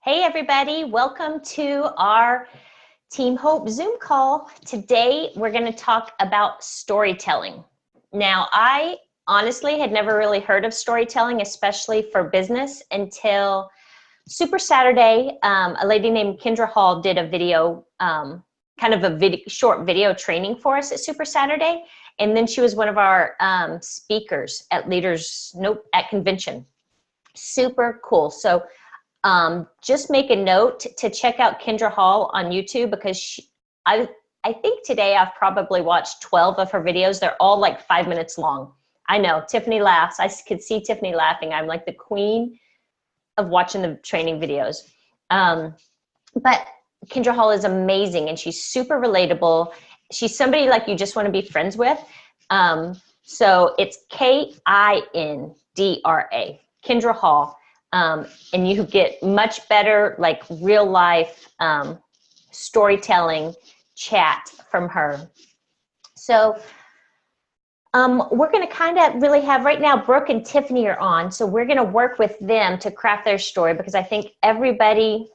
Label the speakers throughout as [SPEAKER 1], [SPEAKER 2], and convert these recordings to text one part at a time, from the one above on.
[SPEAKER 1] Hey everybody, welcome to our Team Hope Zoom call. Today we're going to talk about storytelling. Now, I honestly had never really heard of storytelling, especially for business, until Super Saturday. A lady named Kendra Hall did a video, short video training for us at Super Saturday, and then she was one of our speakers at at convention. Super cool. So just make a note to check out Kendra Hall on YouTube because I think today I've probably watched 12 of her videos. They're all like 5 minutes long. I know, Tiffany laughs. I could see Tiffany laughing. I'm like the queen of watching the training videos. But Kendra Hall is amazing and she's super relatable. She's somebody like you just want to be friends with. So it's Kindra, Kendra Hall. And you get much better like real life storytelling chat from her. So we're going to kind of really have right now Brooke and Tiffany are on. So we're going to work with them to craft their story because I think everybody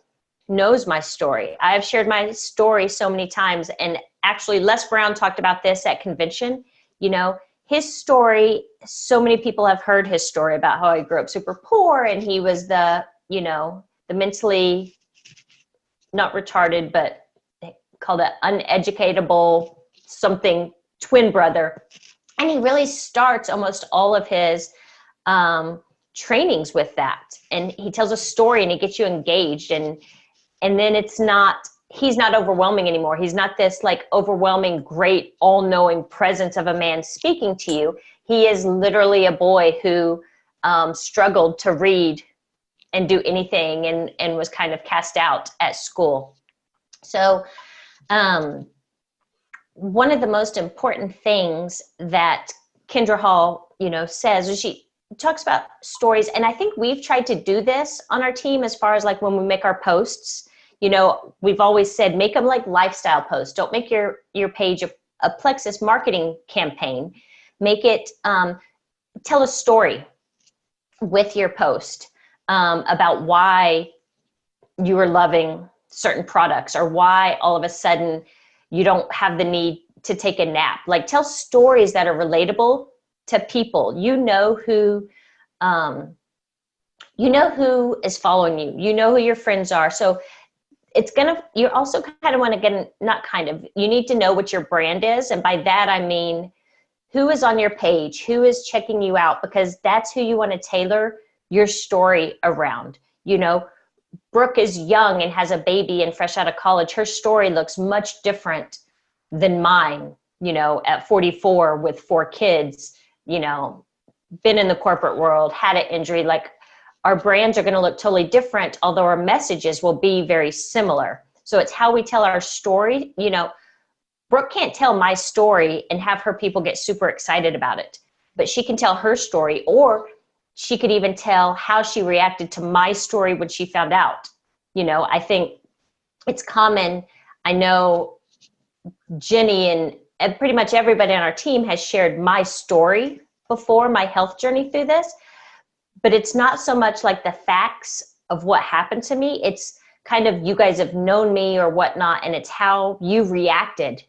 [SPEAKER 1] knows my story. I have shared my story so many times, and actually Les Brown talked about this at convention. You know, his story, so many people have heard his story about how he grew up super poor and he was the mentally not retarded, but they called it uneducatable something twin brother. And he really starts almost all of his trainings with that. And he tells a story and he gets you engaged. And then he's not overwhelming anymore. He's not this like overwhelming, great, all-knowing presence of a man speaking to you. He is literally a boy who struggled to read and do anything and was kind of cast out at school. So one of the most important things that Kendra Hall, says is she talks about stories. And I think we've tried to do this on our team as far as like when we make our posts. We've always said, make them like lifestyle posts. Don't make your page a Plexus marketing campaign. Make it, tell a story with your post about why you are loving certain products or why all of a sudden you don't have the need to take a nap. Like tell stories that are relatable to people. You know who is following you. You know who your friends are. So you also kind of want to you need to know what your brand is. And by that, I mean, who is on your page, who is checking you out, because that's who you want to tailor your story around. Brooke is young and has a baby and fresh out of college. Her story looks much different than mine, at 44 with 4 kids, been in the corporate world, had an injury. Like, our brands are going to look totally different, although our messages will be very similar. So it's how we tell our story. Brooke can't tell my story and have her people get super excited about it, but she can tell her story, or she could even tell how she reacted to my story when she found out. I think it's common. I know Jenny and pretty much everybody on our team has shared my story before, my health journey through this. But it's not so much like the facts of what happened to me. It's kind of, you guys have known me or whatnot, and it's how you reacted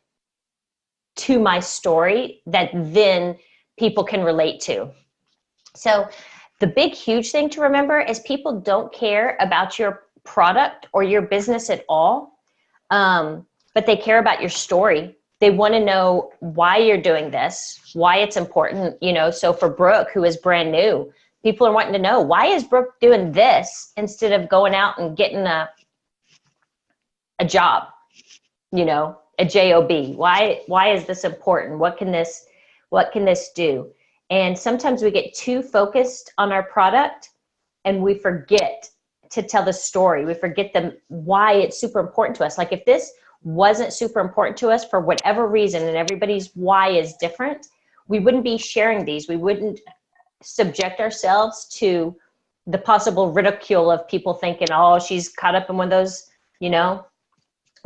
[SPEAKER 1] to my story that then people can relate to. So the big, huge thing to remember is people don't care about your product or your business at all, but they care about your story. They want to know why you're doing this, why it's important. So for Brooke, who is brand new, people are wanting to know, why is Brooke doing this instead of going out and getting a job, a job? Why is this important? What can this do? And sometimes we get too focused on our product and we forget to tell the story. We forget why it's super important to us. Like if this wasn't super important to us for whatever reason, and everybody's why is different, we wouldn't be sharing these. We wouldn't subject ourselves to the possible ridicule of people thinking, oh, she's caught up in one of those,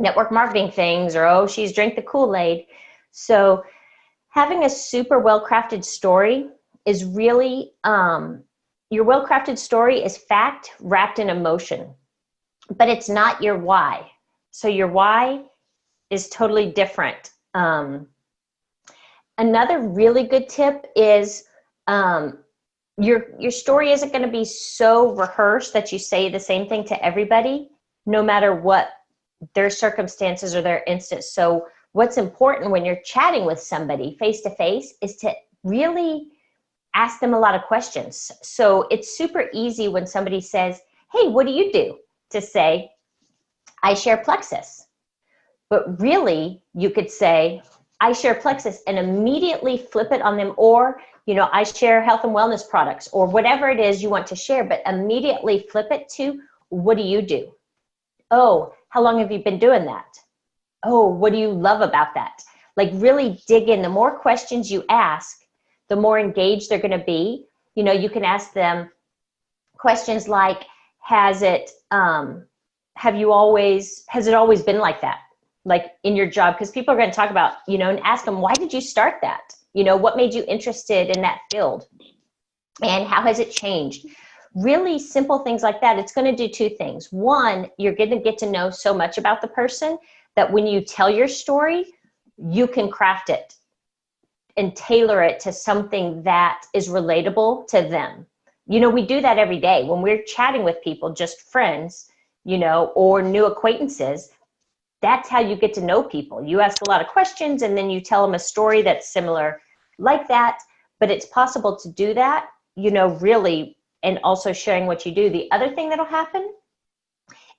[SPEAKER 1] network marketing things, or, oh, she's drank the Kool-Aid. So having a super well-crafted story is really, your well-crafted story is fact wrapped in emotion. but it's not your why. So your why is totally different. Another really good tip is your story isn't going to be so rehearsed that you say the same thing to everybody, no matter what their circumstances or their instance. So what's important when you're chatting with somebody face to face is to really ask them a lot of questions. So it's super easy when somebody says, hey, what do you do? To say, I share Plexus. But really, you could say, I share Plexus, and immediately flip it on them. Or, I share health and wellness products, or whatever it is you want to share, but immediately flip it to, what do you do? Oh, how long have you been doing that? Oh, what do you love about that? Like, really dig in. The more questions you ask, the more engaged they're going to be. You can ask them questions like, has it always been like that? Like in your job? Because people are going to talk about, and ask them, why did you start that? What made you interested in that field? And how has it changed? Really simple things like that. It's going to do two things. One, you're going to get to know so much about the person that when you tell your story, you can craft it and tailor it to something that is relatable to them. We do that every day when we're chatting with people, just friends, or new acquaintances. That's how you get to know people. You ask a lot of questions and then you tell them a story that's similar like that. But it's possible to do that, really, and also sharing what you do. The other thing that'll happen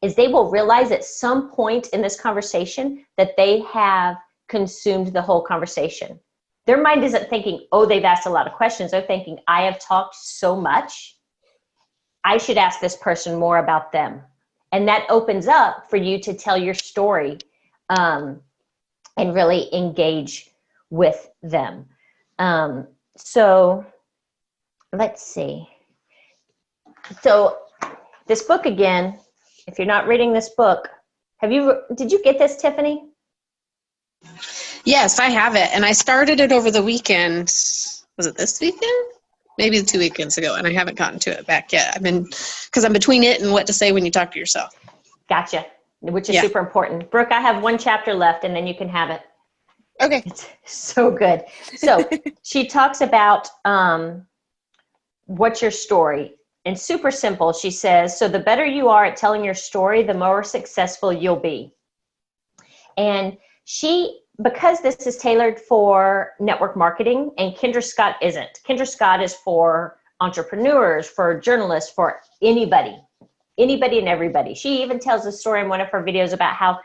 [SPEAKER 1] is they will realize at some point in this conversation that they have consumed the whole conversation. Their mind isn't thinking, oh, they've asked a lot of questions. They're thinking, I have talked so much. I should ask this person more about them. And that opens up for you to tell your story and really engage with them. So let's see. So this book again, if you're not reading this book, did you get this, Tiffany?
[SPEAKER 2] Yes, I have it. And I started it over the weekend. Was it this weekend? Maybe 2 weekends ago. And I haven't gotten to it back yet. Because I'm between it and what to say when you talk to yourself.
[SPEAKER 1] Gotcha. Which is super important. Brooke, I have one chapter left and then you can have it.
[SPEAKER 2] Okay.
[SPEAKER 1] It's so good. So she talks about what's your story? And super simple. She says, so the better you are at telling your story, the more successful you'll be. And because this is tailored for network marketing, and Kendra Scott isn't. Kendra Scott is for entrepreneurs, for journalists, for anybody and everybody. She even tells a story in one of her videos about how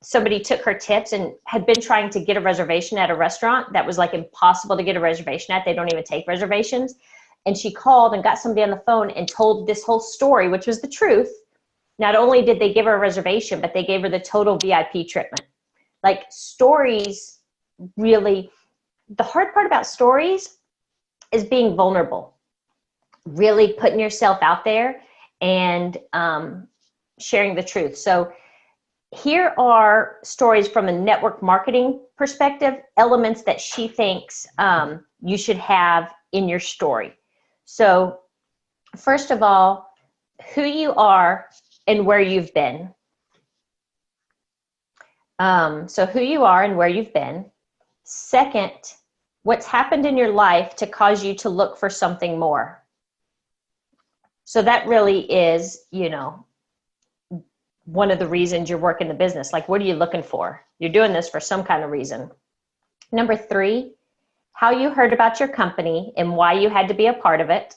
[SPEAKER 1] somebody took her tips and had been trying to get a reservation at a restaurant that was like impossible to get a reservation at. They don't even take reservations. And she called and got somebody on the phone and told this whole story, which was the truth. Not only did they give her a reservation, but they gave her the total VIP treatment. Like, stories, really, the hard part about stories is being vulnerable, really putting yourself out there and sharing the truth. So here are stories from a network marketing perspective, elements that she thinks you should have in your story. So first of all, who you are and where you've been. So who you are and where you've been. Second, what's happened in your life to cause you to look for something more. So that really is, one of the reasons you're working the business. Like, what are you looking for? You're doing this for some kind of reason. Number 3, how you heard about your company and why you had to be a part of it.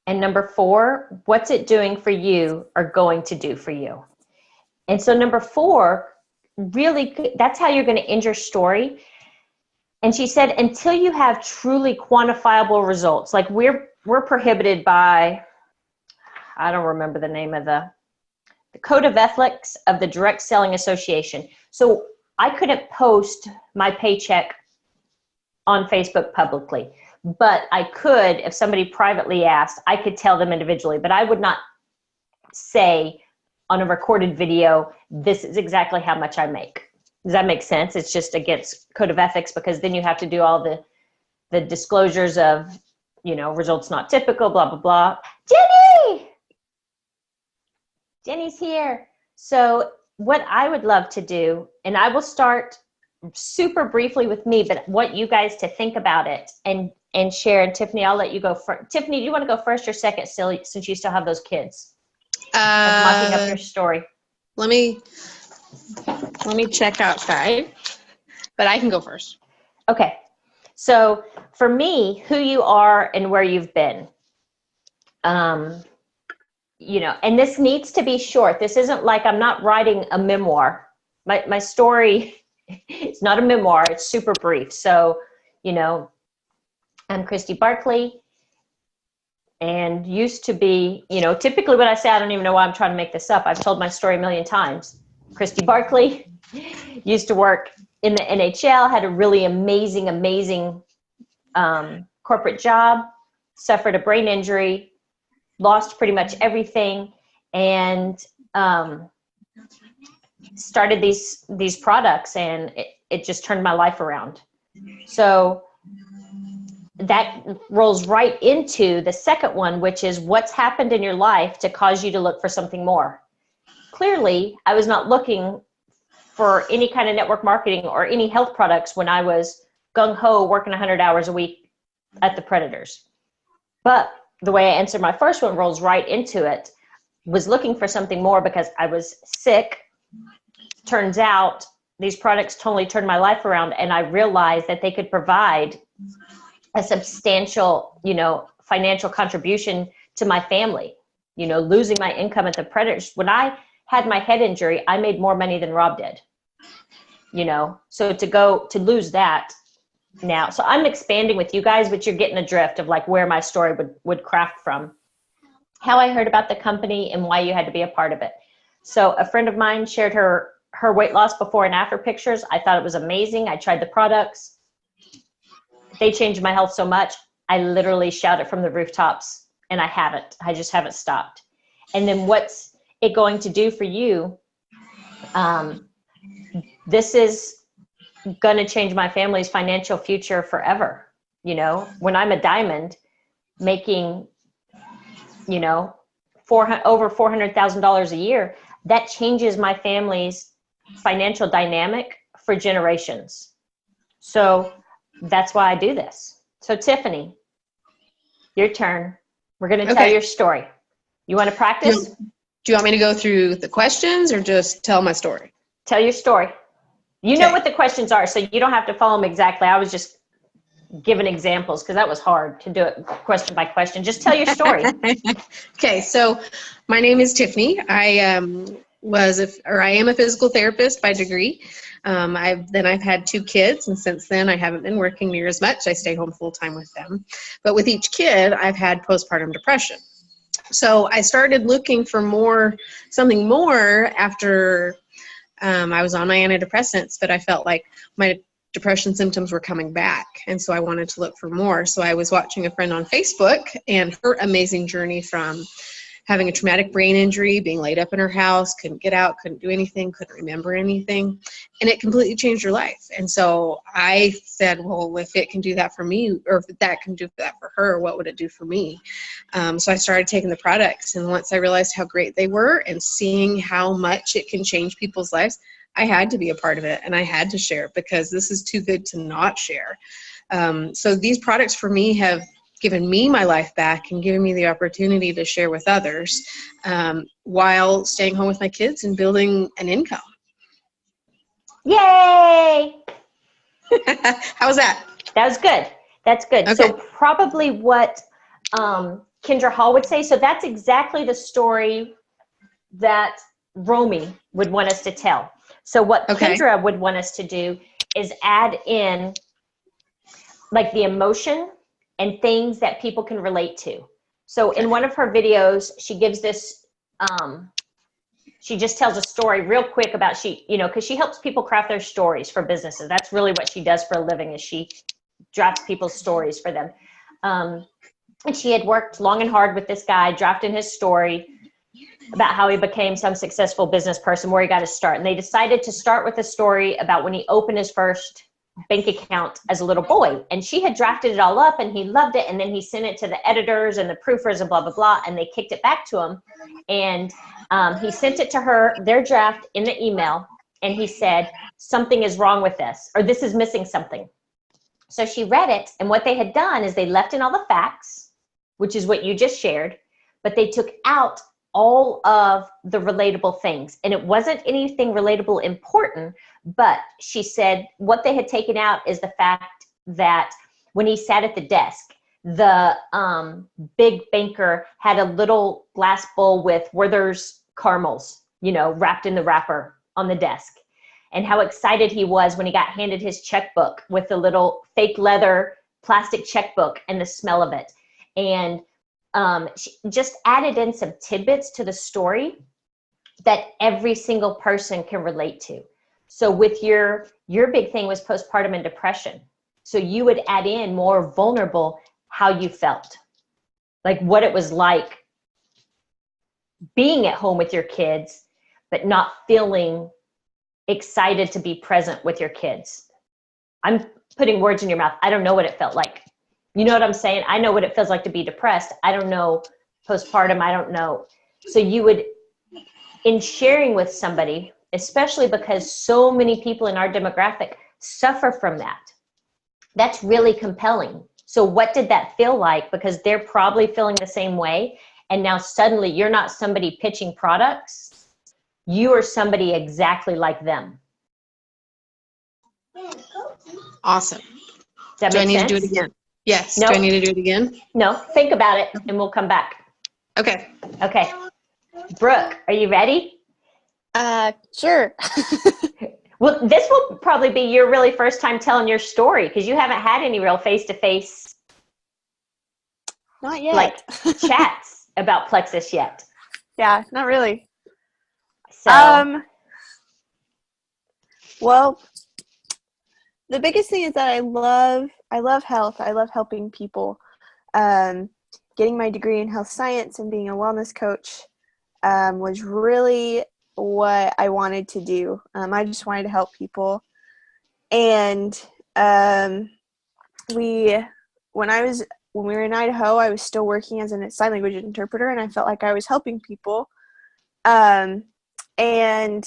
[SPEAKER 1] And number 4, what's it doing for you or going to do for you? And so number 4, really, that's how you're going to end your story. And she said, until you have truly quantifiable results, like we're prohibited by, I don't remember the name of the Code of Ethics of the Direct Selling Association. So I couldn't post my paycheck on Facebook publicly, but I could, if somebody privately asked, I could tell them individually, but I would not say on a recorded video, this is exactly how much I make. Does that make sense? It's just against Code of Ethics, because then you have to do all the disclosures of, results not typical, blah, blah, blah. Jenny! Jenny's here. So what I would love to do, and I will start super briefly with me, but want you guys to think about it and share. And Tiffany, I'll let you go first. Tiffany, do you want to go first or second still, since you still have those kids? Mocking up your story.
[SPEAKER 2] Let me check outside, but I can go first.
[SPEAKER 1] Okay. So for me, who you are and where you've been, and this needs to be short. This isn't like I'm not writing a memoir. My story is not a memoir. It's super brief. So, I'm Christy Barkley, and used to be, typically when I say, I don't even know why I'm trying to make this up. I've told my story a million times. Christy Barkley used to work in the NHL, had a really amazing corporate job, suffered a brain injury, lost pretty much everything, and started these products, and it just turned my life around. So that rolls right into the second one, which is what's happened in your life to cause you to look for something more. Clearly, I was not looking for any kind of network marketing or any health products when I was gung-ho working 100 hours a week at the Predators. But the way I answered my first one rolls right into it. Was looking for something more because I was sick. Turns out these products totally turned my life around, and I realized that they could provide a substantial, financial contribution to my family. Losing my income at the Predators. When I had my head injury, I made more money than Rob did. So to lose that now. So I'm expanding with you guys, but you're getting a drift of like where my story would craft from. How I heard about the company and why you had to be a part of it. So a friend of mine shared her weight loss before and after pictures. I thought it was amazing. I tried the products. They changed my health so much. I literally shout it from the rooftops, and I just haven't stopped. And then what's it going to do for you? This is going to change my family's financial future forever. When I'm a diamond making, over $400,000 a year, that changes my family's financial dynamic for generations. So that's why I do this. So Tiffany, your turn. We're going to tell your story. You want to practice?
[SPEAKER 2] Do you want me to go through the questions or just tell my story?
[SPEAKER 1] Tell your story. You know what the questions are, so you don't have to follow them exactly. I was just giving examples because that was hard to do it question by question. Just tell your story.
[SPEAKER 2] Okay, so my name is Tiffany. I am a physical therapist by degree. I've had 2 kids, and since then I haven't been working near as much. I stay home full time with them. But with each kid, I've had postpartum depression. So I started looking for something more after I was on my antidepressants, but I felt like my depression symptoms were coming back. And so I wanted to look for more. So I was watching a friend on Facebook and her amazing journey from having a traumatic brain injury, being laid up in her house, couldn't get out, couldn't do anything, couldn't remember anything. And it completely changed her life. And so I said, well, if it can do that for me, or if that can do that for her, what would it do for me? So I started taking the products. And once I realized how great they were and seeing how much it can change people's lives, I had to be a part of it, and I had to share it because this is too good to not share. So these products for me have given me my life back and given me the opportunity to share with others while staying home with my kids and building an income.
[SPEAKER 1] Yay!
[SPEAKER 2] How was that?
[SPEAKER 1] That was good. That's good. Okay. So probably what Kendra Hall would say. So that's exactly the story that Romy would want us to tell. So what Kendra would want us to do is add in like the emotion and things that people can relate to. So in one of her videos, she gives this, she just tells a story real quick about because she helps people craft their stories for businesses. That's really what she does for a living, is she drafts people's stories for them. And she had worked long and hard with this guy, drafting his story about how he became some successful business person, where he got his start. And they decided to start with a story about when he opened his first bank account as a little boy. And she had drafted it all up and he loved it. And then he sent it to the editors and the proofers and blah, blah, blah. And they kicked it back to him. And he sent it to her, their draft, in the email. And he said, something is wrong with this, or this is missing something. So she read it. And what they had done is they left in all the facts, which is what you just shared, but they took out all of the relatable things. And it wasn't anything relatable important, but she said what they had taken out is the fact that when he sat at the desk, the big banker had a little glass bowl with Werther's caramels, you know, wrapped in the wrapper on the desk. And how excited he was when he got handed his checkbook with the little fake leather plastic checkbook and the smell of it. And she just added in some tidbits to the story that every single person can relate to. So with your big thing was postpartum and depression. So you would add in more vulnerable how you felt, like what it was like being at home with your kids, but not feeling excited to be present with your kids. I'm putting words in your mouth. I don't know what it felt like. You know what I'm saying? I know what it feels like to be depressed. I don't know postpartum. I don't know. So you would, in sharing with somebody, especially because so many people in our demographic suffer from that, that's really compelling. So what did that feel like? Because they're probably feeling the same way. And now suddenly you're not somebody pitching products. You are somebody exactly like them.
[SPEAKER 2] Awesome.
[SPEAKER 1] Does that
[SPEAKER 2] Do I
[SPEAKER 1] make
[SPEAKER 2] need
[SPEAKER 1] sense?
[SPEAKER 2] to do it again? Yes.
[SPEAKER 1] No.
[SPEAKER 2] Do I need to do it again?
[SPEAKER 1] No, think about it and we'll come back.
[SPEAKER 2] Okay.
[SPEAKER 1] Okay. Brooke, are you ready?
[SPEAKER 3] Sure.
[SPEAKER 1] Well, this will probably be your really first time telling your story because you haven't had any real face-to-face
[SPEAKER 3] Not yet.
[SPEAKER 1] like chats about Plexus yet.
[SPEAKER 3] Yeah, not really.
[SPEAKER 1] So,
[SPEAKER 3] Well, the biggest thing is that I love health. I love helping people. Getting my degree in health science and being a wellness coach was really what I wanted to do. I just wanted to help people. And when we were in Idaho, I was still working as a sign language interpreter, and I felt like I was helping people. And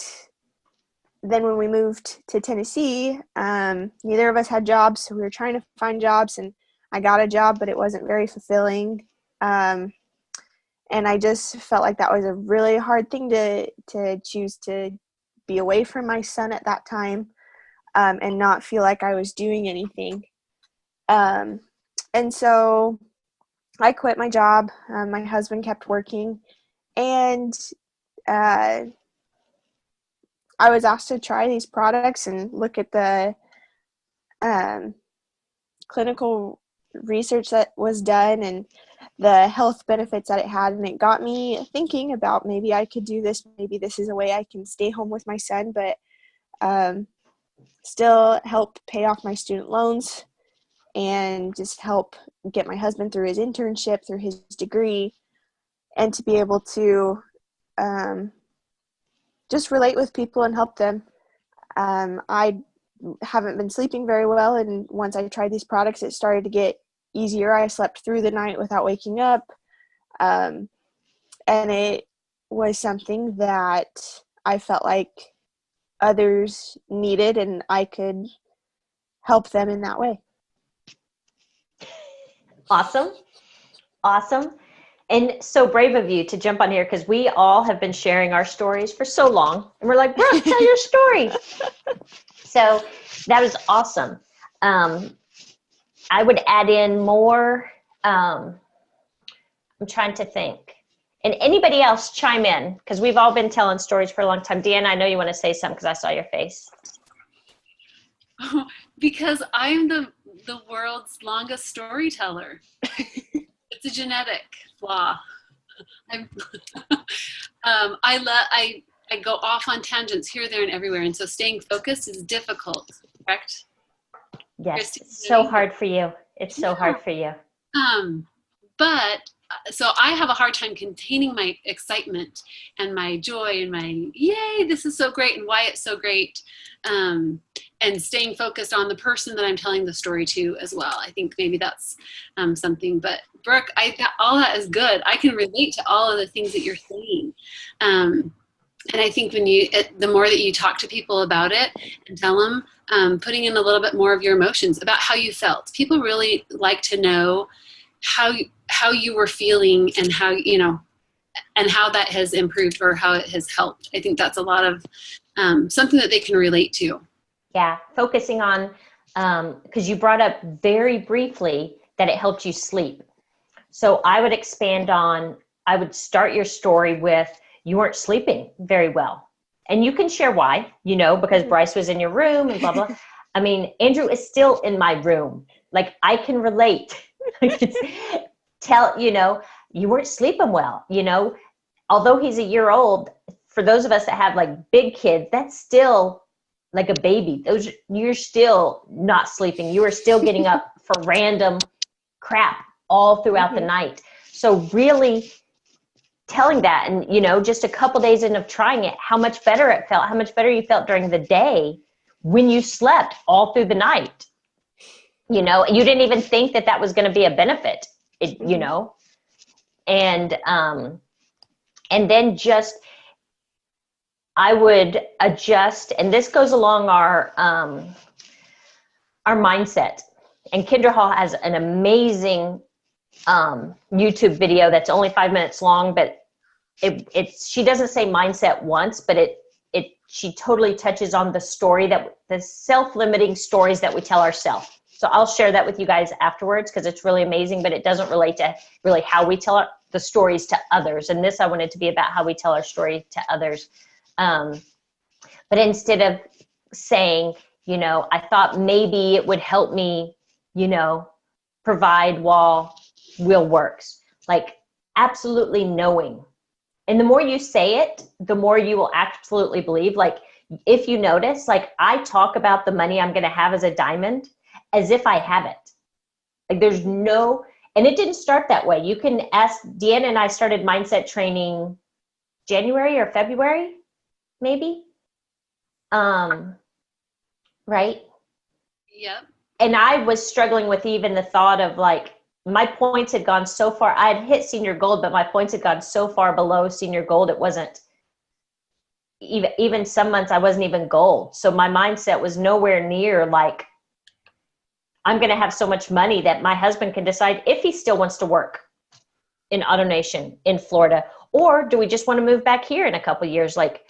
[SPEAKER 3] then when we moved to Tennessee, neither of us had jobs, so we were trying to find jobs, and I got a job, but it wasn't very fulfilling. And I just felt like that was a really hard thing to choose, to be away from my son at that time, and not feel like I was doing anything. And so I quit my job. My husband kept working, and I was asked to try these products and look at the clinical research that was done and the health benefits that it had. And it got me thinking about maybe I could do this. Maybe this is a way I can stay home with my son, but still help pay off my student loans and just help get my husband through his internship, through his degree, and to be able to just relate with people and help them. I haven't been sleeping very well, and once I tried these products, it started to get easier. I slept through the night without waking up, and it was something that I felt like others needed, and I could help them in that way.
[SPEAKER 1] awesome. And so brave of you to jump on here because we all have been sharing our stories for so long. And we're like, Brooke, tell your story. So that was awesome. I would add in more. I'm trying to think. And anybody else chime in because we've all been telling stories for a long time. Deanna, I know you want to say something because I saw your face.
[SPEAKER 4] Because I'm the world's longest storyteller. It's a genetic flaw. I go off on tangents here, there, and everywhere, and so staying focused is difficult. Correct?
[SPEAKER 1] Yes, it's so hard for you. It's so hard for you.
[SPEAKER 4] But so I have a hard time containing my excitement and my joy and my yay, this is so great, and why it's so great. And and staying focused on the person that I'm telling the story to as well. I think maybe that's something. But Brooke, all that is good. I can relate to all of the things that you're saying. And I think the more that you talk to people about it and tell them, putting in a little bit more of your emotions about how you felt. People really like to know how you were feeling and how, and how that has improved or how it has helped. I think that's a lot of something that they can relate to.
[SPEAKER 1] Yeah, focusing on, because you brought up very briefly that it helped you sleep. So I would expand on, I would start your story with, you weren't sleeping very well. And you can share why, because Bryce was in your room and blah, blah. I mean, Andrew is still in my room. Like, I can relate. You weren't sleeping well, although he's a year old. For those of us that have like big kids, that's still like a baby. You're still not sleeping. You are still getting up for random crap all throughout the night. So really telling that, and just a couple days in of trying it, how much better it felt, how much better you felt during the day when you slept all through the night. You didn't even think that was going to be a benefit, and then just, I would adjust, and this goes along our mindset. And Kendra Hall has an amazing YouTube video that's only 5 minutes long, but she doesn't say mindset once, but she totally touches on the self-limiting stories that we tell ourselves. So I'll share that with you guys afterwards because it's really amazing, but it doesn't relate to really how we tell the stories to others. And this, I wanted to be about how we tell our story to others. But instead of saying, I thought maybe it would help me, provide while Will works, like absolutely knowing. And the more you say it, the more you will absolutely believe. Like, if you notice, like, I talk about the money I'm going to have as a diamond as if I have it. Like, there's no, and it didn't start that way. You can ask, Deanna and I started mindset training January or February, maybe. Right?
[SPEAKER 4] Yep.
[SPEAKER 1] And I was struggling with even the thought of like, my points had gone so far. I had hit senior gold, but my points had gone so far below senior gold. It wasn't even some months I wasn't even gold. So my mindset was nowhere near like, I'm going to have so much money that my husband can decide if he still wants to work in AutoNation in Florida, or do we just want to move back here in a couple of years? Like,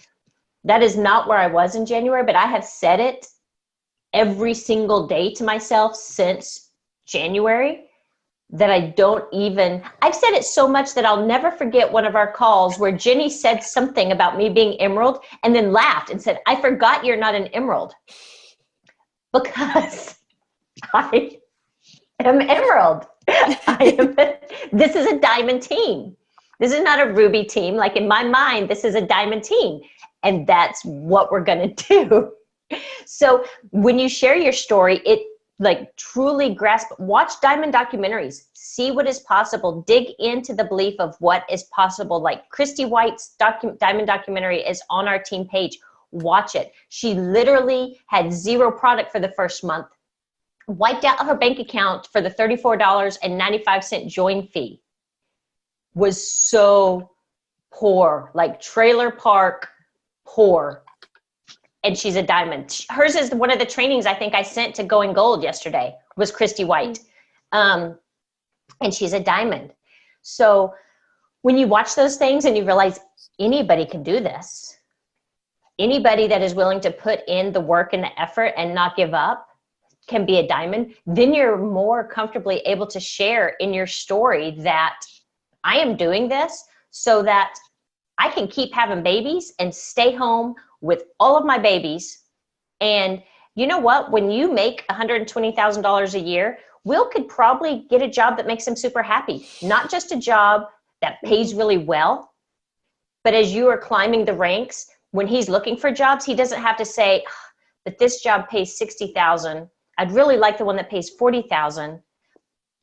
[SPEAKER 1] that is not where I was in January, but I have said it every single day to myself since January that I've said it so much that I'll never forget one of our calls where Jenny said something about me being emerald and then laughed and said, I forgot you're not an emerald, because I am emerald. This is a diamond team. This is not a ruby team. Like, in my mind, this is a diamond team. And that's what we're going to do. So when you share your story, it like truly watch diamond documentaries, see what is possible, dig into the belief of what is possible. Like Christy White's diamond documentary is on our team page. Watch it. She literally had zero product for the first month, wiped out her bank account for the $34.95 join fee, was so poor, like trailer park poor. And she's a diamond. Hers is one of the trainings I think I sent to Going Gold yesterday, was Christy White. And she's a diamond. So when you watch those things and you realize anybody can do this, anybody that is willing to put in the work and the effort and not give up can be a diamond, then you're more comfortably able to share in your story that I am doing this so that I can keep having babies and stay home with all of my babies. And you know what? When you make $120,000 a year, Will could probably get a job that makes him super happy. Not just a job that pays really well, but as you are climbing the ranks, when he's looking for jobs, he doesn't have to say, but this job pays $60,000. I'd really like the one that pays $40,000,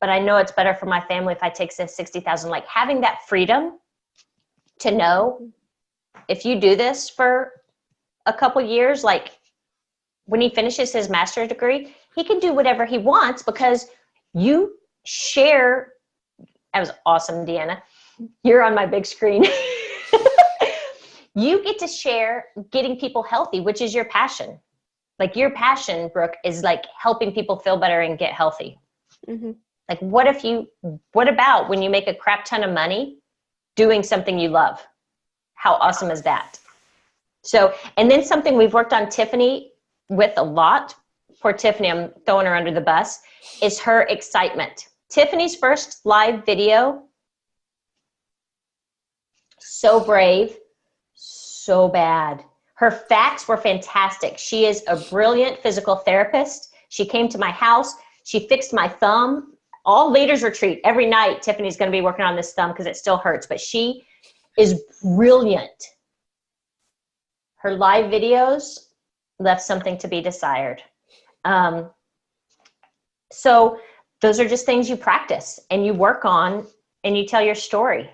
[SPEAKER 1] but I know it's better for my family if I take this $60,000. Like, having that freedom to know if you do this for a couple years, like, when he finishes his master's degree, he can do whatever he wants because you share. That was awesome, Deanna. You're on my big screen. You get to share getting people healthy, which is your passion. Like your passion, Brooke, is like helping people feel better and get healthy.
[SPEAKER 3] Mm-hmm.
[SPEAKER 1] Like what about when you make a crap ton of money doing something you love? How awesome is that? So, and then something we've worked on Tiffany with a lot, poor Tiffany, I'm throwing her under the bus, is her excitement. Tiffany's first live video, so brave, so bad. Her facts were fantastic. She is a brilliant physical therapist. She came to my house. She fixed my thumb. All leaders retreat every night. Tiffany's going to be working on this thumb because it still hurts, but she is brilliant. Her live videos left something to be desired. So those are just things you practice and you work on and you tell your story.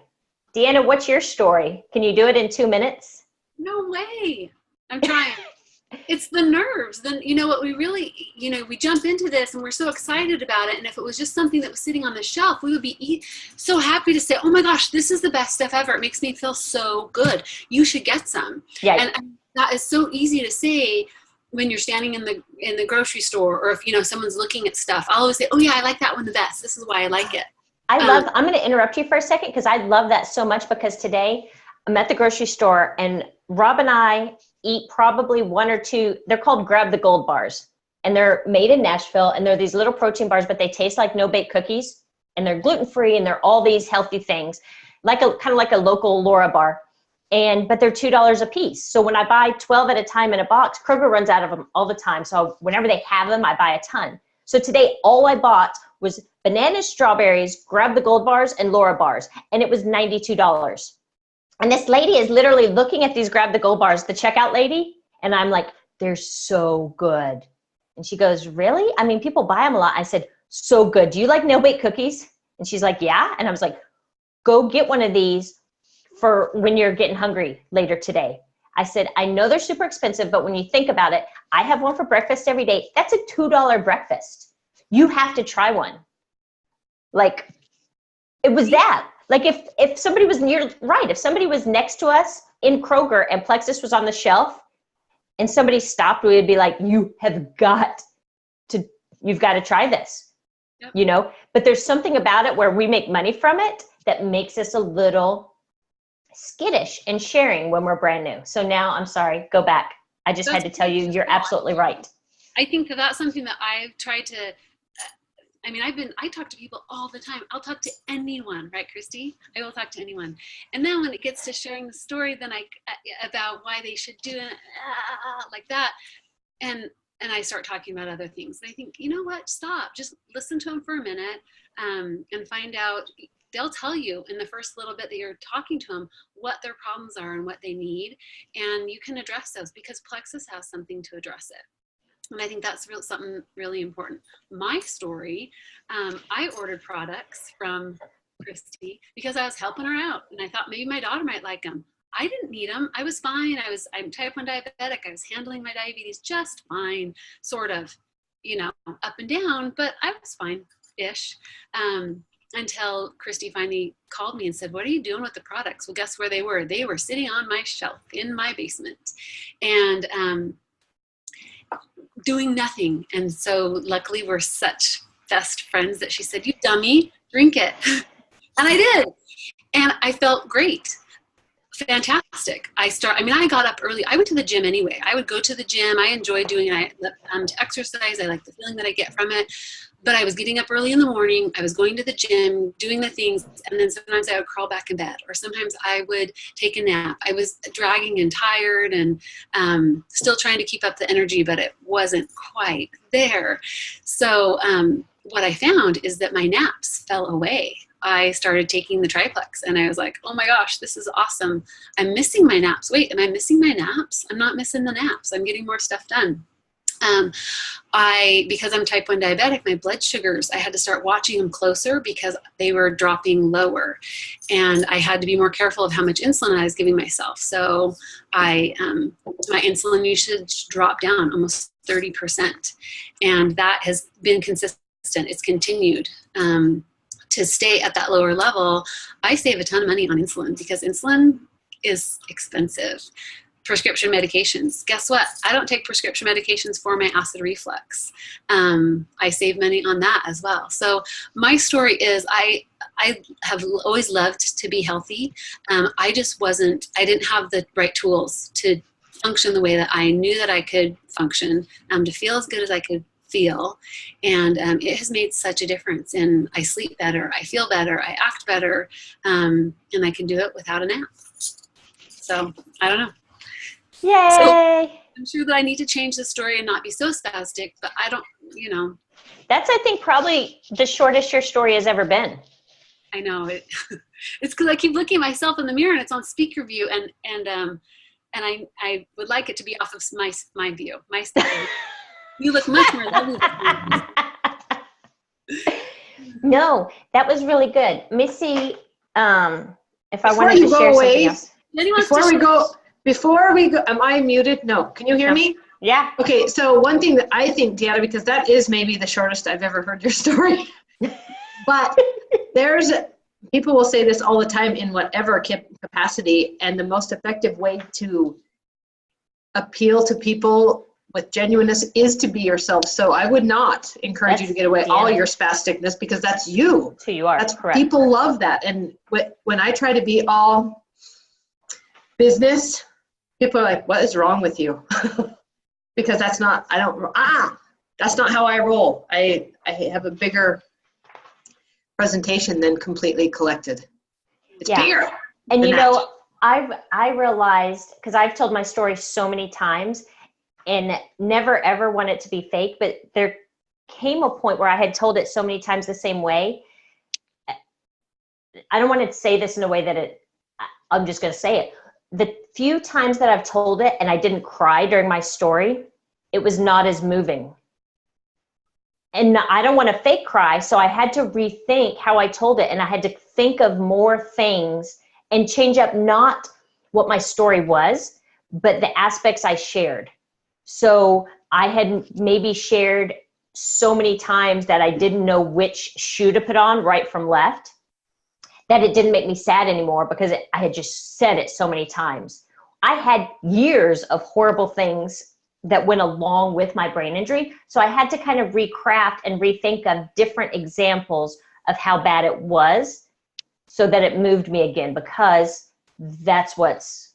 [SPEAKER 1] Deanna, what's your story? Can you do it in 2 minutes?
[SPEAKER 4] No way. I'm trying. It's the nerves. Then, you know what, we really, you know, we jump into this and we're so excited about it. And if it was just something that was sitting on the shelf, we would be so happy to say, oh my gosh, this is the best stuff ever. It makes me feel so good. You should get some.
[SPEAKER 1] Yeah.
[SPEAKER 4] And that is so easy to say when you're standing in the grocery store, or if, you know, someone's looking at stuff. I'll always say, oh yeah, I like that one the best. This is why I like it.
[SPEAKER 1] I'm going to interrupt you for a second because I love that so much, because today I'm at the grocery store and Rob and I eat probably 1 or 2, they're called Grab the Gold bars, and they're made in Nashville, and they're these little protein bars, but they taste like no-bake cookies, and they're gluten-free, and they're all these healthy things, like kind of like a local Laura bar, but they're $2 a piece. So when I buy 12 at a time in a box, Kroger runs out of them all the time. So whenever they have them, I buy a ton. So today, all I bought was bananas, strawberries, Grab the Gold bars, and Laura bars, and it was $92. And this lady is literally looking at these Grab the Gold bars, the checkout lady, and I'm like, they're so good. And she goes, really? I mean, people buy them a lot. I said, so good. Do you like no-bake cookies? And she's like, yeah. And I was like, go get one of these for when you're getting hungry later today. I said, I know they're super expensive, but when you think about it, I have one for breakfast every day. That's a $2 breakfast. You have to try one. Like, it was that. Like if somebody was if somebody was next to us in Kroger and Plexus was on the shelf and somebody stopped, we would be like, you've got to try this, yep. You know, but there's something about it where we make money from it that makes us a little skittish in sharing when we're brand new. So now I'm sorry, go back. I just had to tell you, you're absolutely right.
[SPEAKER 4] I think that's something that I've tried to, I talk to people all the time. I'll talk to anyone, right, Christy? I will talk to anyone. And then when it gets to sharing the story, then about why they should do it, like that. And I start talking about other things. And I think, you know what, stop, just listen to them for a minute, and find out. They'll tell you in the first little bit that you're talking to them what their problems are and what they need. And you can address those because Plexus has something to address it. And I think that's something really important. My story, I ordered products from Christy because I was helping her out. And I thought maybe my daughter might like them. I didn't need them. I was fine. I'm type 1 diabetic. I was handling my diabetes just fine, sort of, you know, up and down, but I was fine-ish. Until Christy finally called me and said, what are you doing with the products? Well, guess where they were? They were sitting on my shelf in my basement. And doing nothing. And so luckily we're such best friends that she said, you dummy, drink it. And I did. And I felt great. Fantastic. I got up early. I went to the gym anyway. I would go to the gym. I enjoy doing it. To exercise. I like the feeling that I get from it. But I was getting up early in the morning. I was going to the gym, doing the things. And then sometimes I would crawl back in bed. Or sometimes I would take a nap. I was dragging and tired and still trying to keep up the energy, but it wasn't quite there. So what I found is that my naps fell away. I started taking the Triplex and I was like, oh my gosh, this is awesome. I'm missing my naps. Wait, am I missing my naps? I'm not missing the naps. I'm getting more stuff done. Because I'm type 1 diabetic, my blood sugars, I had to start watching them closer because they were dropping lower. And I had to be more careful of how much insulin I was giving myself. So my insulin usage dropped down almost 30%. And that has been consistent. It's continued to stay at that lower level. I save a ton of money on insulin because insulin is expensive. Prescription medications. Guess what? I don't take prescription medications for my acid reflux. I save money on that as well. So my story is I have always loved to be healthy. I didn't have the right tools to function the way that I knew that I could function, to feel as good as I could feel. And it has made such a difference. And I sleep better, I feel better, I act better, and I can do it without a nap. So I don't know.
[SPEAKER 1] Yay!
[SPEAKER 4] So I'm sure that I need to change the story and not be so spastic, but I don't,
[SPEAKER 1] That's, I think, probably the shortest your story has ever been.
[SPEAKER 4] I know it. It's because I keep looking at myself in the mirror and it's on speaker view, and I would like it to be off of my view, my style. You look much more lovely than me.
[SPEAKER 1] No, that was really good. Missy, if I
[SPEAKER 5] Before
[SPEAKER 1] wanted to
[SPEAKER 5] you go
[SPEAKER 1] share
[SPEAKER 5] away,
[SPEAKER 1] something else.
[SPEAKER 5] Before we go, am I muted? No. Can you hear me?
[SPEAKER 1] Yeah.
[SPEAKER 5] Okay, so one thing that I think, Deanna, because that is maybe the shortest I've ever heard your story, but people will say this all the time in whatever capacity, and the most effective way to appeal to people with genuineness is to be yourself. So I would not encourage you to get away all your spasticness, because that's you.
[SPEAKER 1] That's who you are.
[SPEAKER 5] That's
[SPEAKER 1] correct.
[SPEAKER 5] People love that. And when I try to be all business, people are like, what is wrong with you? Because that's not how I roll. I have a bigger presentation than completely collected. It's bigger.
[SPEAKER 1] And I realized, because I've told my story so many times and never ever want it to be fake, but there came a point where I had told it so many times the same way. I don't want to say this in a way that I'm just going to say it. The few times that I've told it and I didn't cry during my story, it was not as moving. And I don't want to fake cry, so I had to rethink how I told it, and I had to think of more things and change up not what my story was, but the aspects I shared. So I had maybe shared so many times that I didn't know which shoe to put on, right from left, that it didn't make me sad anymore because I had just said it so many times. I had years of horrible things that went along with my brain injury. So I had to kind of recraft and rethink of different examples of how bad it was so that it moved me again, because that's what's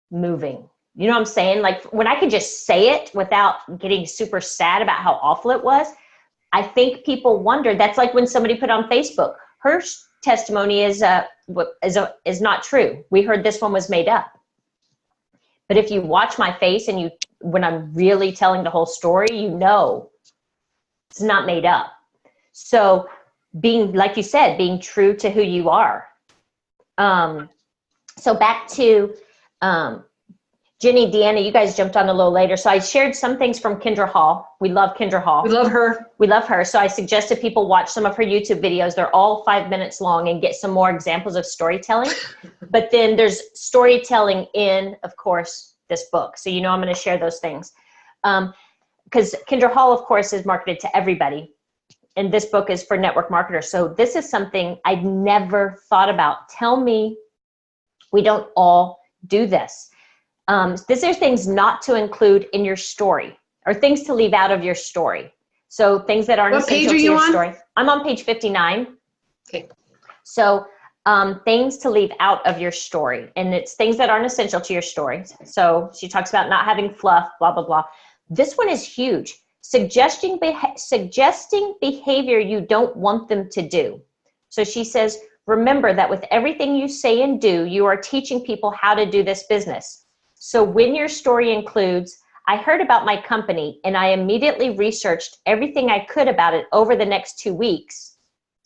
[SPEAKER 1] moving. You know what I'm saying? Like when I could just say it without getting super sad about how awful it was, I think people wonder. That's like when somebody put on Facebook, her testimony is not true. We heard this one was made up. But if you watch my face and when I'm really telling the whole story, it's not made up. So being, like you said, being true to who you are. So back to Jenny, Deanna, you guys jumped on a little later. So I shared some things from Kendra Hall. We love Kendra Hall.
[SPEAKER 5] We love her. We
[SPEAKER 1] love her. So I suggested people watch some of her YouTube videos. They're all 5 minutes long, and get some more examples of storytelling. But then there's storytelling in, of course, this book. So I'm going to share those things. Because Kendra Hall, of course, is marketed to everybody. And this book is for network marketers. So this is something I'd never thought about. Tell me we don't all do this. These are things not to include in your story, or things to leave out of your story. So things that aren't essential to your story. I'm on page 59.
[SPEAKER 5] Okay.
[SPEAKER 1] So things to leave out of your story, and it's things that aren't essential to your story. So she talks about not having fluff, blah, blah, blah. This one is huge. Suggesting behavior you don't want them to do. So she says, remember that with everything you say and do, you are teaching people how to do this business. So when your story includes, I heard about my company and I immediately researched everything I could about it over the next 2 weeks,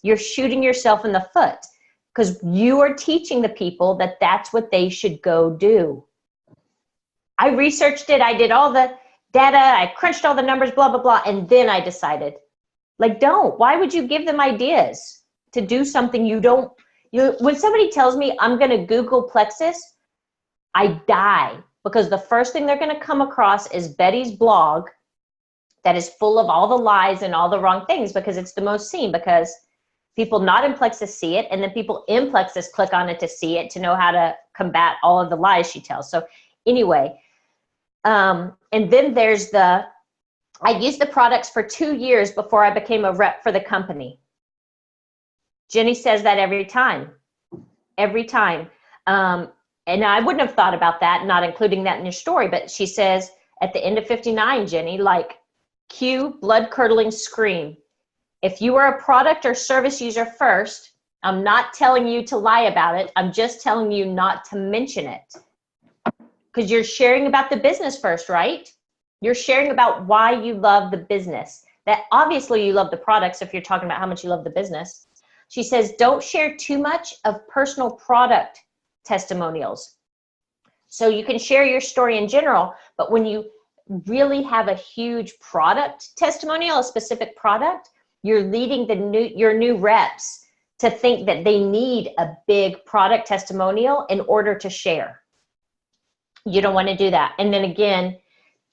[SPEAKER 1] you're shooting yourself in the foot, because you are teaching the people that that's what they should go do. I researched it. I did all the data, I crunched all the numbers, blah, blah, blah. And then I decided, like, don't. Why would you give them ideas to do something you don't? When somebody tells me I'm going to Google Plexus, I die, because the first thing they're going to come across is Betty's blog that is full of all the lies and all the wrong things, because it's the most seen, because people not in Plexus see it, and then people in Plexus click on it to see it, to know how to combat all of the lies she tells. So anyway, and then there's I used the products for 2 years before I became a rep for the company. Jenny says that every time. And I wouldn't have thought about that, not including that in your story, but she says at the end of 59, Jenny, like, cue blood-curdling scream. If you are a product or service user first, I'm not telling you to lie about it. I'm just telling you not to mention it. Because you're sharing about the business first, right? You're sharing about why you love the business. That obviously you love the products if you're talking about how much you love the business. She says, don't share too much of personal product testimonials. So you can share your story in general, but when you really have a huge product testimonial, a specific product, you're leading your new reps to think that they need a big product testimonial in order to share. You don't want to do that. And then again,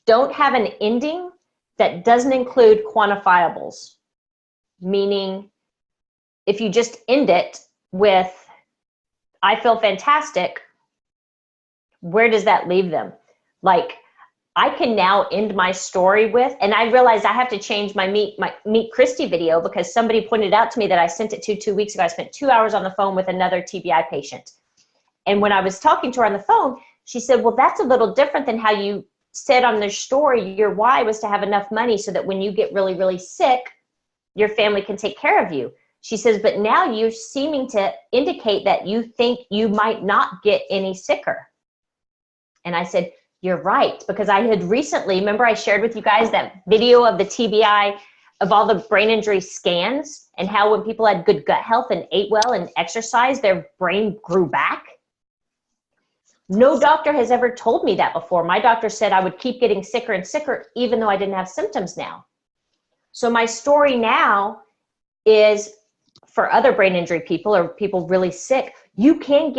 [SPEAKER 1] don't have an ending that doesn't include quantifiables. Meaning, if you just end it with, I feel fantastic, where does that leave them? Like, I can now end my story with, and I realized I have to change my Meet Christy video, because somebody pointed out to me that I sent it to 2 weeks ago. I spent 2 hours on the phone with another TBI patient. And when I was talking to her on the phone, she said, well, that's a little different than how you said on their story, your why was to have enough money so that when you get really, really sick, your family can take care of you. She says, but now you're seeming to indicate that you think you might not get any sicker. And I said, you're right, because I had recently, remember I shared with you guys that video of the TBI, of all the brain injury scans, and how when people had good gut health and ate well and exercised, their brain grew back? No doctor has ever told me that before. My doctor said I would keep getting sicker and sicker even though I didn't have symptoms now. So my story now is for other brain injury people or people really sick, you can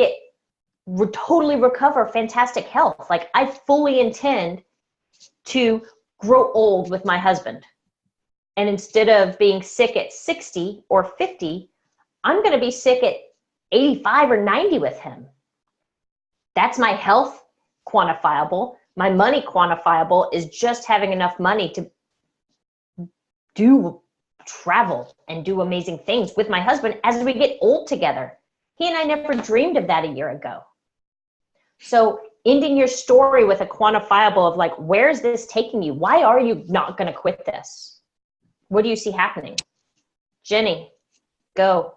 [SPEAKER 1] totally recover fantastic health. Like, I fully intend to grow old with my husband. And instead of being sick at 60 or 50, I'm going to be sick at 85 or 90 with him. That's my health quantifiable. My money quantifiable is just having enough money to travel and do amazing things with my husband as we get old together. He and I never dreamed of that a year ago. So ending your story with a quantifiable of like, where is this taking you? Why are you not going to quit this? What do you see happening? Jenny, go.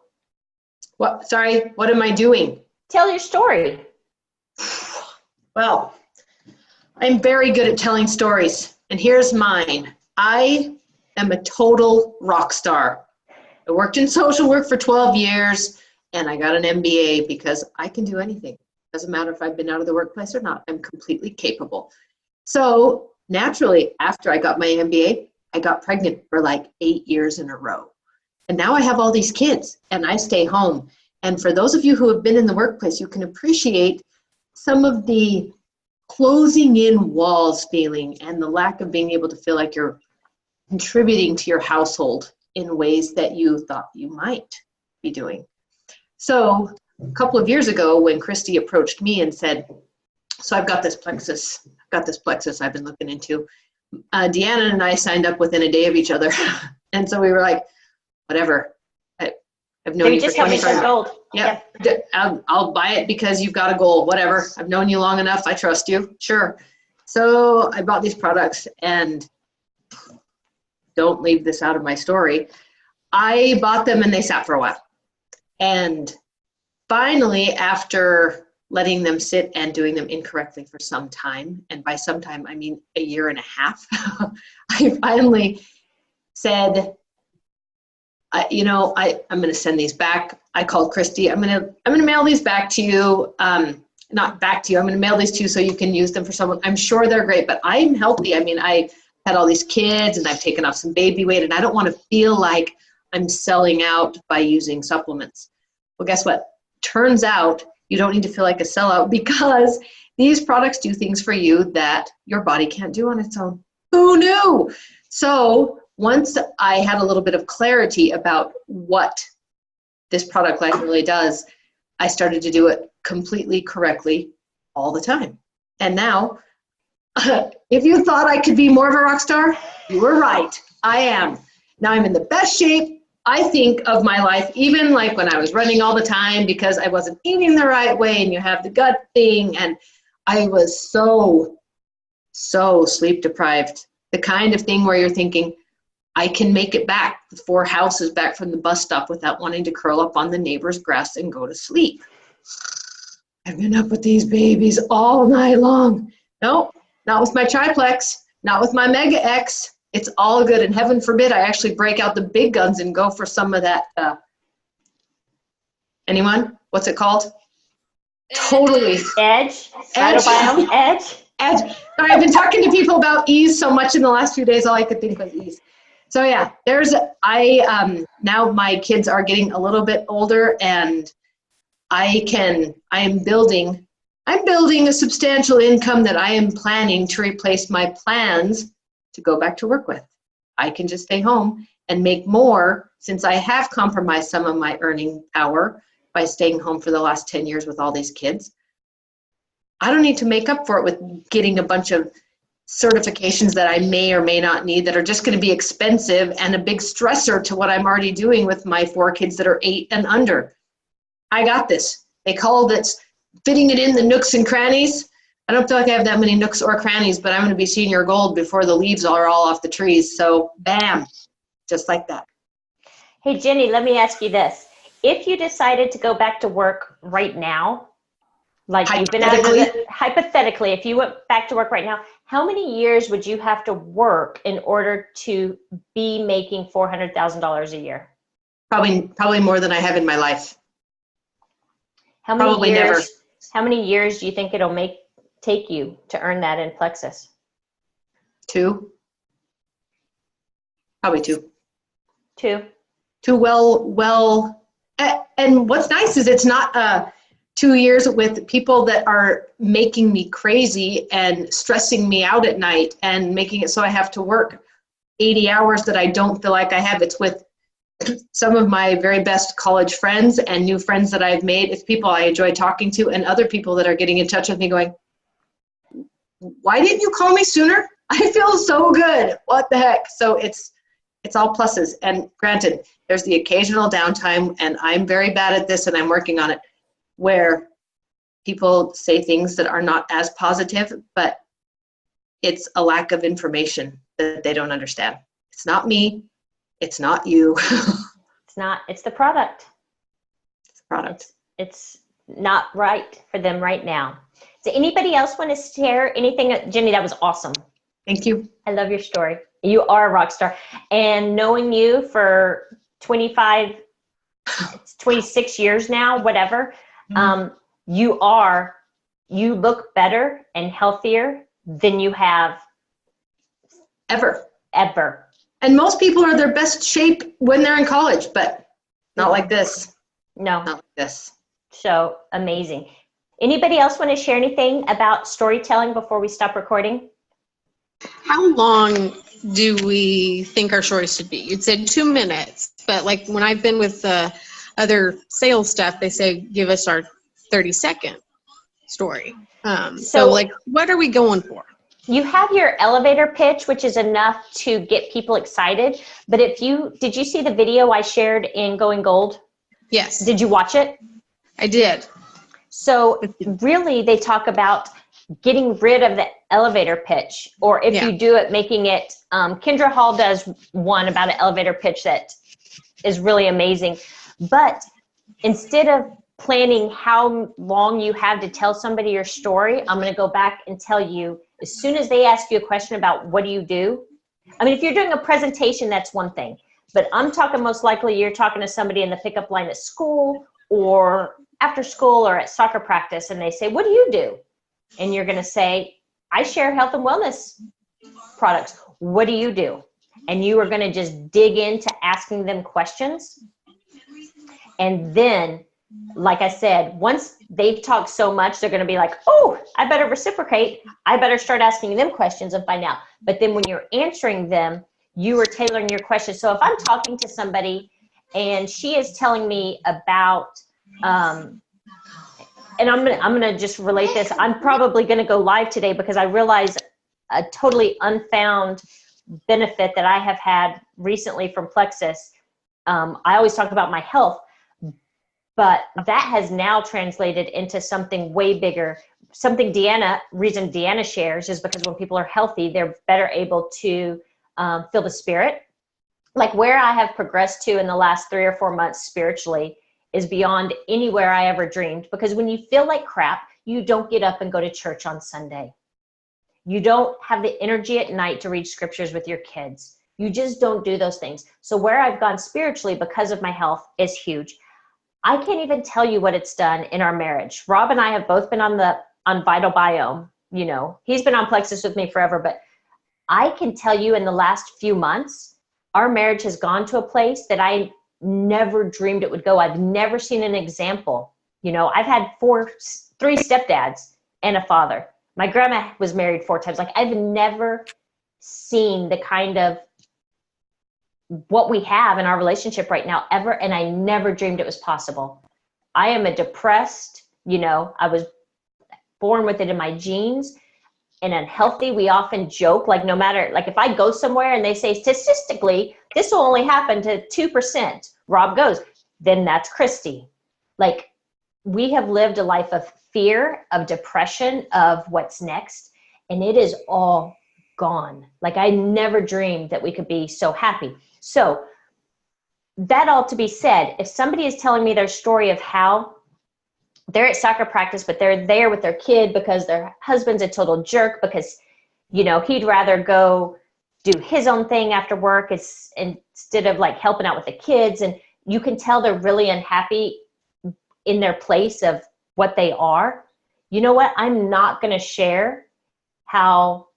[SPEAKER 5] What? Sorry, what am I doing?
[SPEAKER 1] Tell your story.
[SPEAKER 5] Well, I'm very good at telling stories, and here's mine. I am a total rock star. I worked in social work for 12 years, and I got an MBA because I can do anything. Doesn't matter if I've been out of the workplace or not. I'm completely capable. So naturally, after I got my MBA, I got pregnant for like 8 years in a row. And now I have all these kids, and I stay home. And for those of you who have been in the workplace, you can appreciate some of the closing in walls feeling and the lack of being able to feel like you're contributing to your household in ways that you thought you might be doing. So a couple of years ago, when Christy approached me and said, so I've got this plexus I've been looking into. Deanna and I signed up within a day of each other. And so we were like, whatever. I've known you for 25 years. Yeah, I'll buy it because you've got a goal, whatever. I've known you long enough. I trust you. Sure. So I bought these products, and don't leave this out of my story. I bought them and they sat for a while. And finally, after letting them sit and doing them incorrectly for some time, and by some time, I mean a year and a half, I finally said, I'm going to send these back. I called Christy. I'm going to mail these back to you. not back to you. I'm going to mail these to you so you can use them for someone. I'm sure they're great, but I'm healthy. I mean, I had all these kids and I've taken off some baby weight, and I don't want to feel like I'm selling out by using supplements. Well, guess what? Turns out you don't need to feel like a sellout, because these products do things for you that your body can't do on its own. Who knew? So once I had a little bit of clarity about what this product line really does, I started to do it completely correctly all the time. And now, if you thought I could be more of a rock star, you were right. I am. Now I'm in the best shape, I think, of my life, even like when I was running all the time because I wasn't eating the right way, and you have the gut thing, and I was so sleep deprived. The kind of thing where you're thinking, I can make it back 4 houses back from the bus stop without wanting to curl up on the neighbor's grass and go to sleep. I've been up with these babies all night long. Nope, not with my triplex, not with my Mega X. It's all good, and heaven forbid I actually break out the big guns and go for some of that. Anyone? What's it called? Totally.
[SPEAKER 1] Edge.
[SPEAKER 5] Edge.
[SPEAKER 1] Cytobiome Edge.
[SPEAKER 5] Edge. I've been talking to people about ease so much in the last few days, all I could think was ease. So yeah, now my kids are getting a little bit older, and I'm building a substantial income that I am planning to replace my plans to go back to work with. I can just stay home and make more, since I have compromised some of my earning power by staying home for the last 10 years with all these kids. I don't need to make up for it with getting a bunch of certifications that I may or may not need that are just going to be expensive and a big stressor to what I'm already doing with my 4 kids that are 8 and under. I got this. They call this fitting it in the nooks and crannies. I don't feel like I have that many nooks or crannies, but I'm going to be senior gold before the leaves are all off the trees. So bam, just like that.
[SPEAKER 1] Hey, Jenny, let me ask you this. If you decided to go back to work right now, like you've been out of hypothetically, if you went back to work right now, how many years would you have to work in order to be making $400,000 a year?
[SPEAKER 5] Probably more than I have in my life.
[SPEAKER 1] How many
[SPEAKER 5] Probably
[SPEAKER 1] years?
[SPEAKER 5] never.
[SPEAKER 1] How many years do you think it'll take you to earn that in Plexus?
[SPEAKER 5] 2. Probably 2.
[SPEAKER 1] 2.
[SPEAKER 5] 2 well. And what's nice is it's not 2 years with people that are making me crazy and stressing me out at night and making it so I have to work 80 hours that I don't feel like I have. It's with some of my very best college friends and new friends that I've made. It's people I enjoy talking to, and other people that are getting in touch with me going, why didn't you call me sooner? I feel so good. What the heck? So it's all pluses. And granted, there's the occasional downtime, and I'm very bad at this and I'm working on it, where people say things that are not as positive, but it's a lack of information that they don't understand. It's not me. It's not you.
[SPEAKER 1] It's the product.
[SPEAKER 5] It's the product.
[SPEAKER 1] It's not right for them right now. Does anybody else want to share anything? Jenny, that was awesome.
[SPEAKER 5] Thank you.
[SPEAKER 1] I love your story. You are a rock star. And knowing you for 26 years now, whatever, you look better and healthier than you have
[SPEAKER 5] Ever.
[SPEAKER 1] And
[SPEAKER 5] most people are their best shape when they're in college, but not like this.
[SPEAKER 1] No.
[SPEAKER 5] Not like this.
[SPEAKER 1] So amazing. Anybody else want to share anything about storytelling before we stop recording?
[SPEAKER 2] How long do we think our story should be? You'd said 2 minutes, but like when I've been with other sales stuff, they say give us our 30-second story. So like, what are we going for?
[SPEAKER 1] You have your elevator pitch, which is enough to get people excited. But did you see the video I shared in Going Gold?
[SPEAKER 2] Yes.
[SPEAKER 1] Did you watch it?
[SPEAKER 2] I did.
[SPEAKER 1] So really they talk about getting rid of the elevator pitch, or if you do it, making it, Kendra Hall does one about an elevator pitch that is really amazing. But instead of planning how long you have to tell somebody your story, I'm going to go back and tell you as soon as they ask you a question about what do you do. I mean, if you're doing a presentation, that's one thing. But I'm talking most likely you're talking to somebody in the pickup line at school or after school or at soccer practice and they say, what do you do? And you're going to say, I share health and wellness products. What do you do? And you are going to just dig into asking them questions. And then, like I said, once they've talked so much, they're going to be like, oh, I better reciprocate. I better start asking them questions and find out. But then when you're answering them, you are tailoring your questions. So if I'm talking to somebody and she is telling me about, and I'm gonna just relate this. I'm probably going to go live today because I realize a totally unfound benefit that I have had recently from Plexus. I always talk about my health, but that has now translated into something way bigger. Something reason Deanna shares is because when people are healthy, they're better able to feel the spirit. Like where I have progressed to in the last 3 or 4 months spiritually is beyond anywhere I ever dreamed. Because when you feel like crap, you don't get up and go to church on Sunday. You don't have the energy at night to read scriptures with your kids. You just don't do those things. So where I've gone spiritually because of my health is huge. I can't even tell you what it's done in our marriage. Rob and I have both been on Vital Biome. You know, he's been on Plexus with me forever, but I can tell you in the last few months, our marriage has gone to a place that I never dreamed it would go. I've never seen an example. You know, I've had 3 stepdads and a father. My grandma was married 4 times. Like I've never seen the kind of what we have in our relationship right now ever. And I never dreamed it was possible. I am a depressed, you know, I was born with it in my genes. And unhealthy, we often joke, like no matter, like if I go somewhere and they say statistically, this will only happen to 2%, Rob goes, then that's Christy. Like we have lived a life of fear, of depression, of what's next. And it is all gone. Like I never dreamed that we could be so happy. So that all to be said, if somebody is telling me their story of how they're at soccer practice, but they're there with their kid because their husband's a total jerk because, you know, he'd rather go do his own thing after work instead of like helping out with the kids. And you can tell they're really unhappy in their place of what they are. You know what? I'm not going to share how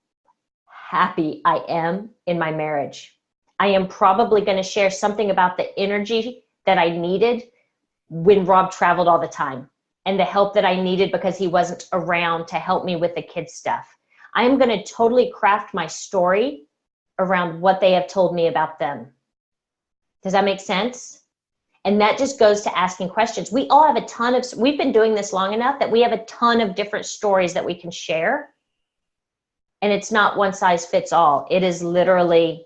[SPEAKER 1] happy I am in my marriage. I am probably going to share something about the energy that I needed when Rob traveled all the time. And the help that I needed because he wasn't around to help me with the kids' stuff. I am going to totally craft my story around what they have told me about them. Does that make sense? And that just goes to asking questions. We all have we've been doing this long enough that we have a ton of different stories that we can share. And it's not one size fits all. It is literally,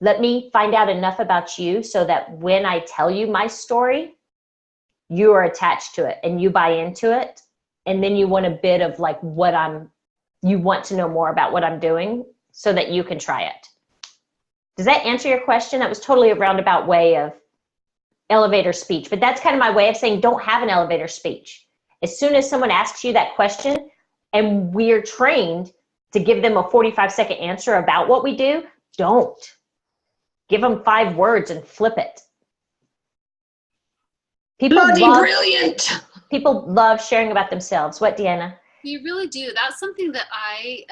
[SPEAKER 1] let me find out enough about you so that when I tell you my story, you are attached to it and you buy into it. And then you want a bit of like you want to know more about what I'm doing so that you can try it. Does that answer your question? That was totally a roundabout way of elevator speech, but that's kind of my way of saying don't have an elevator speech. As soon as someone asks you that question and we're trained to give them a 45-second answer about what we do, don't. Give them 5 words and flip it.
[SPEAKER 5] Brilliant.
[SPEAKER 1] People love sharing about themselves. What, Deanna?
[SPEAKER 4] You really do. That's something that I,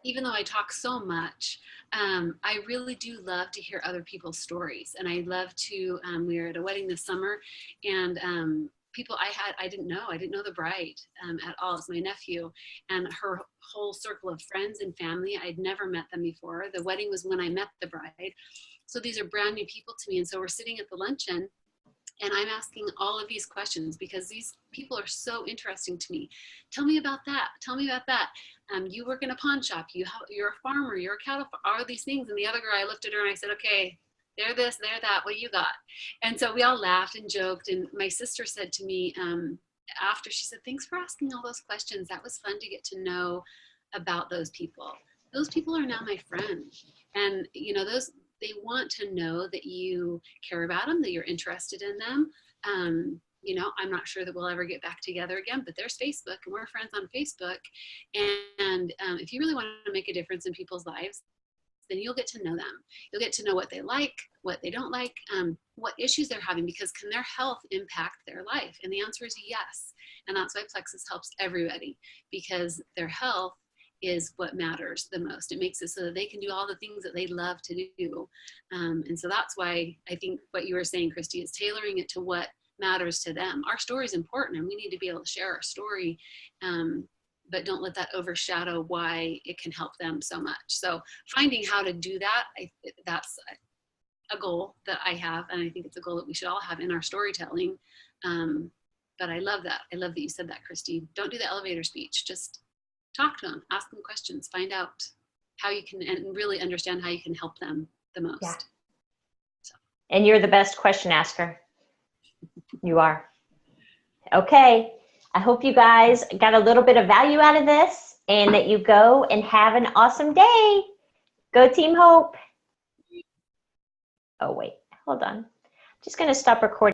[SPEAKER 4] even though I talk so much, I really do love to hear other people's stories. And I love to, we were at a wedding this summer and people I didn't know the bride at all. It's my nephew and her whole circle of friends and family. I'd never met them before. The wedding was when I met the bride. So these are brand new people to me. And so we're sitting at the luncheon and I'm asking all of these questions because these people are so interesting to me. Tell me about that. Tell me about that. You work in a pawn shop. You're a farmer. You're a cattle farmer. All these things. And the other girl, I looked at her and I said, okay, they're this, they're that. What you got? And so we all laughed and joked. And my sister said to me after, she said, thanks for asking all those questions. That was fun to get to know about those people. Those people are now my friends. And, you know, they want to know that you care about them, that you're interested in them. You know, I'm not sure that we'll ever get back together again, but there's Facebook and we're friends on Facebook. And if you really want to make a difference in people's lives, then you'll get to know them. You'll get to know what they like, what they don't like, what issues they're having, because can their health impact their life? And the answer is yes. And that's why Plexus helps everybody, because their health is what matters the most. It makes it so that they can do all the things that they love to do. And so that's why I think what you were saying, Christy, is tailoring it to what matters to them. Our story is important, and we need to be able to share our story, but don't let that overshadow why it can help them so much. So finding how to do that, that's a goal that I have, and I think it's a goal that we should all have in our storytelling. But I love that. I love that you said that, Christy. Don't do the elevator speech. Just talk to them, ask them questions, find out how you can, and really understand how you can help them the most.
[SPEAKER 1] Yeah.
[SPEAKER 4] So.
[SPEAKER 1] And you're the best question asker. You are. Okay. I hope you guys got a little bit of value out of this, and that you go and have an awesome day. Go Team Hope. Oh, wait. Hold on. I'm just going to stop recording.